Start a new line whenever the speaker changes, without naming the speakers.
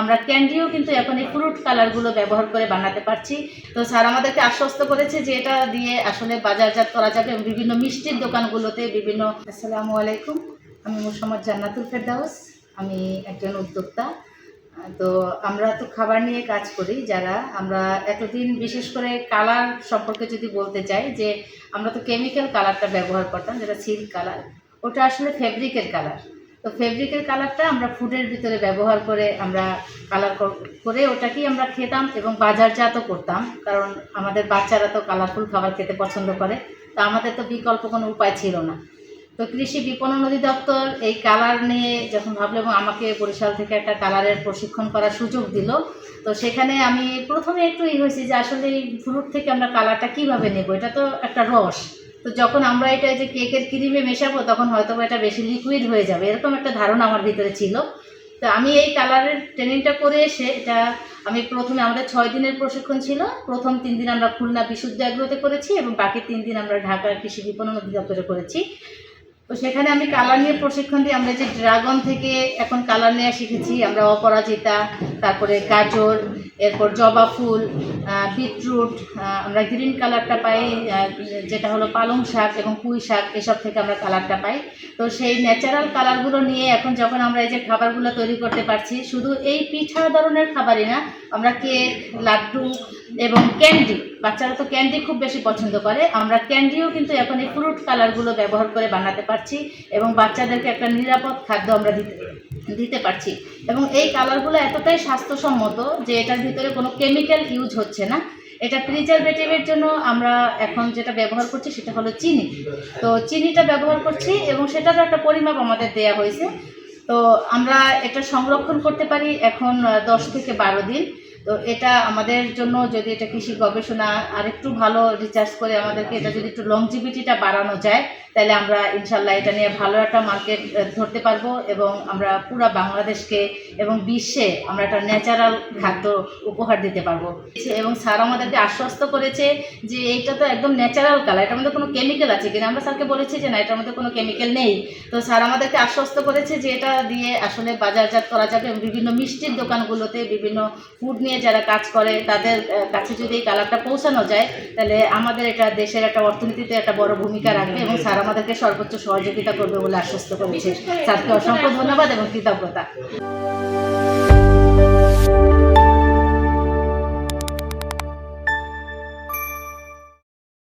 আমরা ক্যান্ডিও কিন্তু এখন এই ফ্রুট কালারগুলো ব্যবহার করে বানাতে পারছি। তো স্যার আমাদেরকে আশ্বস্ত করেছে যে এটা দিয়ে আসলে বাজারজাত করা যাবে এবং বিভিন্ন মিষ্টির দোকানগুলোতে বিভিন্ন। আসসালামু আলাইকুম, আমি মোসাম্মদ জান্নাতুল ফেরদাউস, আমি একজন উদ্যোক্তা। তো আমরা তো খাবার নিয়ে কাজ করি যারা, আমরা এতদিন বিশেষ করে কালার সম্পর্কে যদি বলতে চাই যে আমরা তো কেমিক্যাল কালারটা ব্যবহার করতাম, যেটা সিল্ক কালার, ওটা আসলে ফেব্রিকের কালার। তো ফেব্রিকের কালারটা আমরা ফুডের ভিতরে ব্যবহার করে আমরা কালার করে ওটাকেই আমরা খেতাম এবং বাজারজাতও করতাম, কারণ আমাদের বাচ্চারা তো কালারফুল খাবার খেতে পছন্দ করে। তো আমাদের তো বিকল্প কোনো উপায় ছিল না। তো কৃষি বিপণন অধিদপ্তর এই কালার নিয়ে যখন ভাবলো এবং আমাকে বরিশাল থেকে একটা কালারের প্রশিক্ষণ করার সুযোগ দিল, তো সেখানে আমি প্রথমে একটু হয়েছি যে আসলে এই ফ্রুট থেকে আমরা কালারটা কীভাবে নেব, এটা তো একটা রস। তো যখন আমরা এটা যে কেকের ক্রিমে মেশাবো তখন হয়তো এটা বেশি লিকুইড হয়ে যাবে, এরকম একটা ধারণা আমার ভিতরে ছিল। তো আমি এই কালারের ট্রেনিংটা করে এসে এটা আমি প্রথমে, আমাদের 6 দিনের প্রশিক্ষণ ছিল। প্রথম 3 দিন আমরা খুলনা বিশুদ্ধ এগ্রোতে করেছি এবং বাকি 3 দিন আমরা ঢাকার কৃষি বিপণন অধিদপ্তরে করেছি। তো সেখানে আমি কালার নিয়ে প্রশিক্ষণ দিই। আমরা যে ড্রাগন থেকে এখন কালার নেওয়া শিখেছি, আমরা অপরাজিতা, তারপরে গাজর, এরপর জবা ফুল, বিটরুট, আমরা গ্রিন কালারটা পাই যেটা হলো পালং শাক এবং পুঁই শাক, এসব থেকে আমরা কালারটা পাই। তো সেই ন্যাচারাল কালারগুলো নিয়ে এখন যখন আমরা এই যে খাবারগুলো তৈরি করতে পারছি, শুধু এই পিঠা ধরনের খাবারই না, আমরা কেক, লাড্ডু এবং ক্যান্ডি, বাচ্চারা তো ক্যান্ডি খুব বেশি পছন্দ করে, আমরা ক্যান্ডিও কিন্তু এখন এই ফ্রুট কালারগুলো ব্যবহার করে বানাতে পারছি এবং বাচ্চাদেরকে একটা নিরাপদ খাদ্য আমরা দিতে পারছি। এবং এই কালারগুলো এতটাই স্বাস্থ্যসম্মত যে এটার ভিতরে কোনো কেমিক্যাল ইউজ হচ্ছে না। এটা প্রিজারভেটিভের জন্য আমরা এখন যেটা ব্যবহার করছি সেটা হলো চিনি। তো চিনিটা ব্যবহার করছি এবং সেটারও একটা পরিমাপ আমাদের দেয়া হয়েছে। তো আমরা এটা সংরক্ষণ করতে পারি এখন 10 থেকে 12 দিন। তো এটা আমাদের জন্য, যদি এটা কৃষি গবেষণা আরেকটু ভালো রিসার্চ করে আমাদেরকে এটা যদি একটু লংজিভিটিটা বাড়ানো যায়, তাহলে আমরা ইনশাল্লাহ এটা নিয়ে ভালো একটা মার্কেট ধরতে পারবো এবং আমরা পুরো বাংলাদেশকে এবং বিশ্বে আমরা একটা ন্যাচারাল খাদ্য উপহার দিতে পারবো। এবং স্যার আমাদেরকে আশ্বস্ত করেছে যে এইটা তো একদম ন্যাচারাল কালার, এটার মধ্যে কোনো কেমিক্যাল আছে কিনা। আমরা স্যারকে বলেছি যে না, এটার মধ্যে কোনো কেমিক্যাল নেই। তো স্যার আমাদেরকে আশ্বস্ত করেছে যে এটা দিয়ে আসলে বাজারজাত করা যাবে এবং বিভিন্ন মিষ্টির দোকানগুলোতে, বিভিন্ন ফুড নিয়ে যারা কাজ করে তাদের কাছে যদি এই কালারটা পৌঁছানো যায়, তাহলে আমাদের এটা দেশের একটা অর্থনীতিতে একটা বড় ভূমিকা রাখবে এবং স্যার আমাদেরকে সর্বোচ্চ সহযোগিতা করবে বলে আশ্বস্ত করেছে। স্যারকে অসংখ্য ধন্যবাদ এবং কৃতজ্ঞতা।